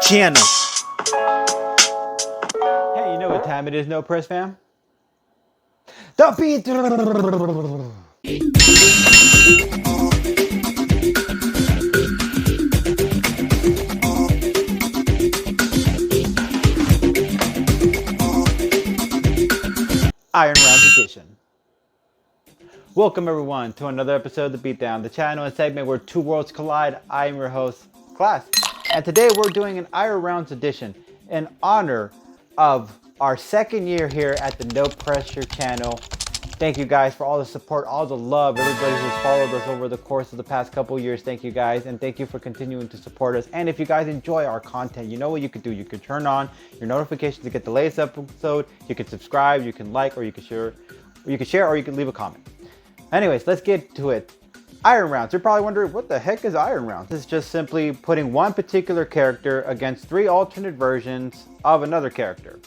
channel. Hey, you know what time it is, No Press fam? The beat. Iron Rounds Edition. Welcome everyone to another episode of The Beatdown, the channel and segment where two worlds collide. I am your host, Class, and today we're doing an Iron Rounds Edition in honor of our second year here at the No Pressure channel. Thank you guys for all the support, all the love, everybody who's followed us over the course of the past couple years. Thank you guys, and thank you for continuing to support us. And if you guys enjoy our content, you know what you could do. You could turn on your notifications to get the latest episode. You can subscribe, you can like, or you can share, or you can leave a comment. Anyways, let's get to it. Iron Rounds. You're probably wondering, what the heck is Iron Rounds? This is just simply putting one particular character against three alternate versions of another character.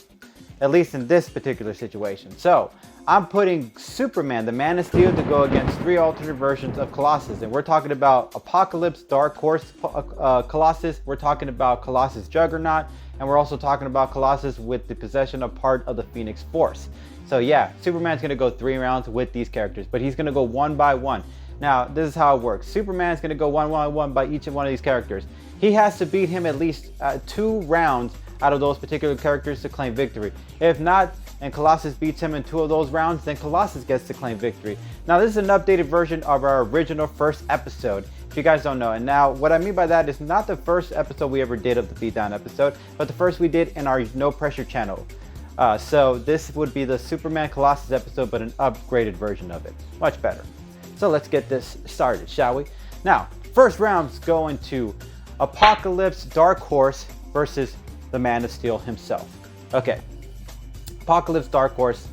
At least in this particular situation. So, I'm putting Superman, the Man of Steel, to go against three alternate versions of Colossus. And we're talking about Apocalypse, Dark Horse Colossus. We're talking about Colossus Juggernaut. And we're also talking about Colossus with the possession of part of the Phoenix Force. So yeah, Superman's going to go 3 rounds with these characters. But he's going to go one by one. Now, this is how it works. Superman's going to go one by one by each one of these characters. He has to beat him at least 2 rounds out of those particular characters to claim victory. If not, and Colossus beats him in 2 of those rounds, then Colossus gets to claim victory. Now, this is an updated version of our original first episode, if you guys don't know. And now, what I mean by that is not the first episode we ever did of the Beatdown episode, but the first we did in our No Pressure channel. So this would be the Superman Colossus episode, but an upgraded version of it. Much better. So let's get this started, shall we? Now, first round's going to Apocalypse Dark Horse versus the Man of Steel himself. Okay, Apocalypse Dark Horse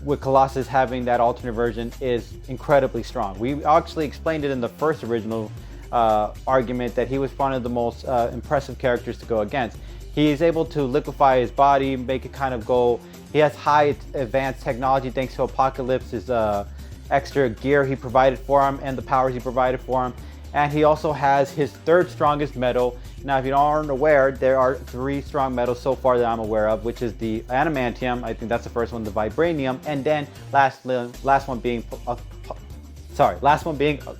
with Colossus having that alternate version is incredibly strong. We actually explained it in the first original argument that he was one of the most impressive characters to go against. He is able to liquefy his body, make it kind of go. He has high advanced technology thanks to Apocalypse's extra gear he provided for him and the powers he provided for him. And he also has his 3rd strongest metal. Now, if you aren't aware, there are 3 strong metals so far that I'm aware of, which is the adamantium. I think that's the first one, the vibranium, and then last one being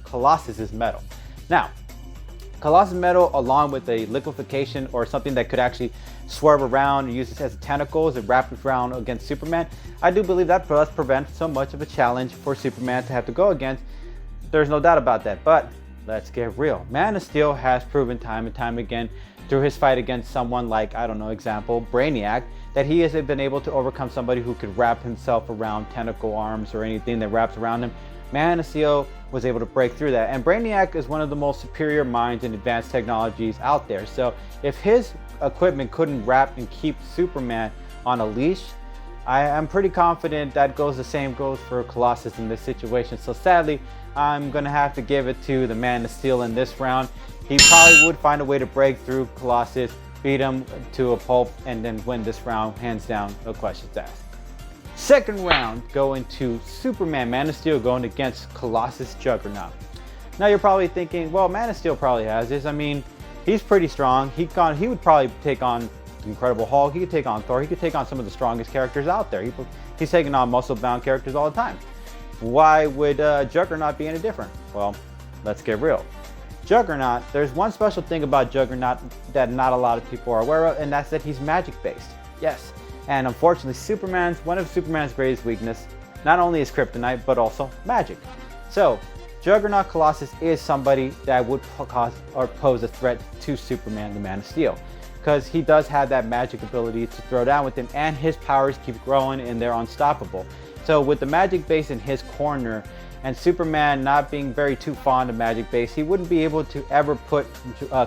Colossus's metal. Now, Colossus metal, along with a liquefaction or something that could actually swerve around and use it as tentacles and wrap around against Superman, I do believe that does prevent so much of a challenge for Superman to have to go against. There's no doubt about that, but let's get real. Man of Steel has proven time and time again through his fight against someone like, I don't know, example, Brainiac, that he has been able to overcome somebody who could wrap himself around tentacle arms or anything that wraps around him. Man of Steel was able to break through that. And Brainiac is one of the most superior minds in advanced technologies out there. So if his equipment couldn't wrap and keep Superman on a leash, I am pretty confident that the same goes for Colossus in this situation. So sadly, I'm going to have to give it to the Man of Steel in this round. He probably would find a way to break through Colossus, beat him to a pulp, and then win this round, hands down, no questions asked. Second round going to Superman, Man of Steel going against Colossus Juggernaut. Now you're probably thinking, well, Man of Steel probably has this. I mean, he's pretty strong. He would probably take on the Incredible Hulk. He could take on Thor. He could take on some of the strongest characters out there. He's taking on muscle-bound characters all the time. Why would Juggernaut be any different? Well, let's get real. Juggernaut, there's one special thing about Juggernaut that not a lot of people are aware of, and that's that he's magic-based. Yes, and unfortunately, one of Superman's greatest weakness, not only is kryptonite, but also magic. So, Juggernaut Colossus is somebody that would pose a threat to Superman, the Man of Steel, because he does have that magic ability to throw down with him, and his powers keep growing and they're unstoppable. So with the magic base in his corner, and Superman not being very too fond of magic base, he wouldn't be able to ever put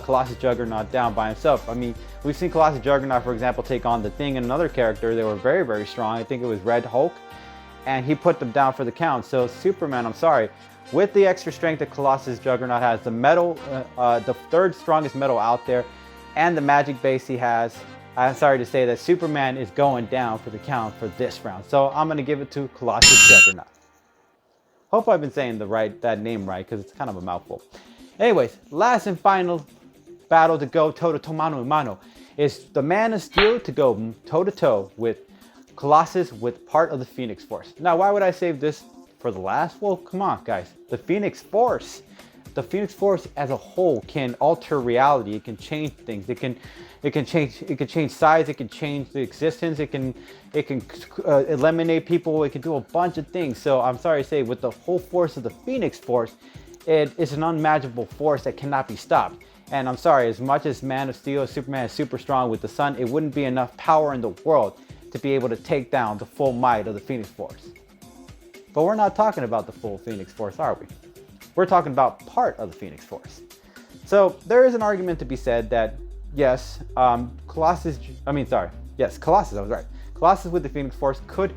Colossus Juggernaut down by himself. I mean, we've seen Colossus Juggernaut, for example, take on the Thing and another character. They were very, very strong. I think it was Red Hulk, and he put them down for the count. So Superman, I'm sorry, with the extra strength that Colossus Juggernaut has, the metal, the 3rd strongest metal out there, and the magic base he has, I'm sorry to say that Superman is going down for the count for this round. So I'm going to give it to Colossus Juggernaut. Hope I've been saying that name right, because it's kind of a mouthful. Anyways, last and final battle to go toe-to-toe, mano a mano. is the Man of Steel to go toe to toe with Colossus with part of the Phoenix Force. Now, why would I save this for the last? Well, come on, guys. The Phoenix Force as a whole can alter reality. It can change things. It can change size. It can change the existence. It can eliminate people. It can do a bunch of things. So I'm sorry to say, with the whole force of the Phoenix Force, it is an unmatchable force that cannot be stopped. And I'm sorry, as much as Man of Steel, Superman is super strong with the sun, it wouldn't be enough power in the world to be able to take down the full might of the Phoenix Force. But we're not talking about the full Phoenix Force, are we? We're talking about part of the Phoenix Force. So there is an argument to be said that yes, Colossus, I was right. Colossus with the Phoenix Force could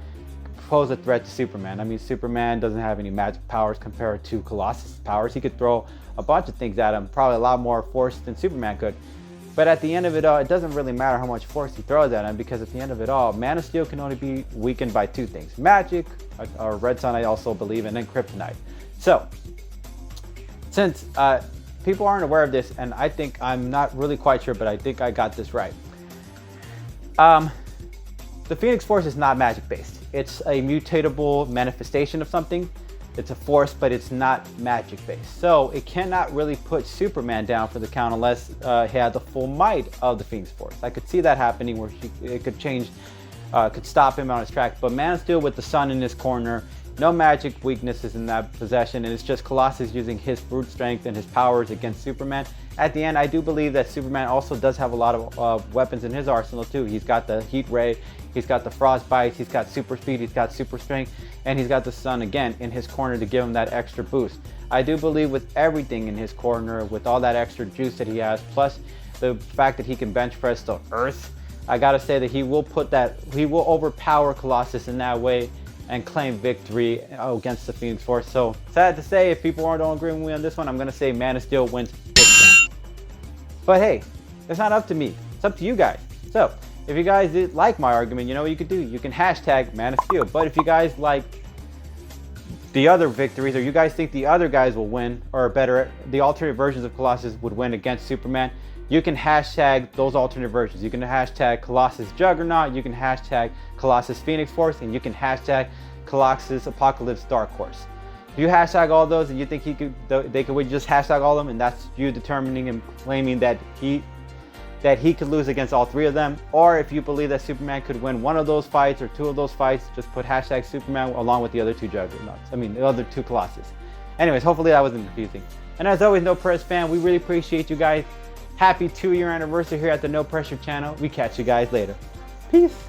pose a threat to Superman. I mean, Superman doesn't have any magic powers compared to Colossus' powers. He could throw a bunch of things at him, probably a lot more force than Superman could. But at the end of it all, it doesn't really matter how much force he throws at him, because at the end of it all, Man of Steel can only be weakened by two things: magic, or Red Sun, I also believe, and then kryptonite. So, since people aren't aware of this, and I think I'm not really quite sure, but I think I got this right. The Phoenix Force is not magic based. It's a mutatable manifestation of something. It's a force, but it's not magic based. So it cannot really put Superman down for the count unless he had the full might of the Phoenix Force. I could see that happening, where it could change, could stop him on his track. But Man of Steel with the sun in his corner, no magic weaknesses in that possession, and it's just Colossus using his brute strength and his powers against Superman. At the end, I do believe that Superman also does have a lot of weapons in his arsenal too. He's got the heat ray, he's got the frostbite, he's got super speed, he's got super strength, and he's got the sun again in his corner to give him that extra boost. I do believe with everything in his corner, with all that extra juice that he has, plus the fact that he can bench press the earth, I gotta say that he will overpower Colossus in that way and claim victory against the Phoenix Force. So sad to say, if people don't agree with me on this one, I'm gonna say Man of Steel wins this one. But hey, it's not up to me. It's up to you guys. So if you guys did like my argument, you know what you could do? You can hashtag Man of Steel. But if you guys like the other victories, or you guys think the other guys will win, or better, the alternate versions of Colossus would win against Superman, you can hashtag those alternate versions. You can hashtag Colossus Juggernaut, you can hashtag Colossus Phoenix Force, and you can hashtag Colossus Apocalypse Dark Horse. If you hashtag all those and you think they could just hashtag all of them, and that's you determining and claiming that he could lose against all three of them, or if you believe that Superman could win one of those fights or two of those fights, just put hashtag Superman along with the other two Juggernauts. The other two Colossus. Anyways, hopefully that wasn't confusing. And as always, No Press fam, we really appreciate you guys. Happy 2-year anniversary here at the No Pressure channel. We catch you guys later. Peace.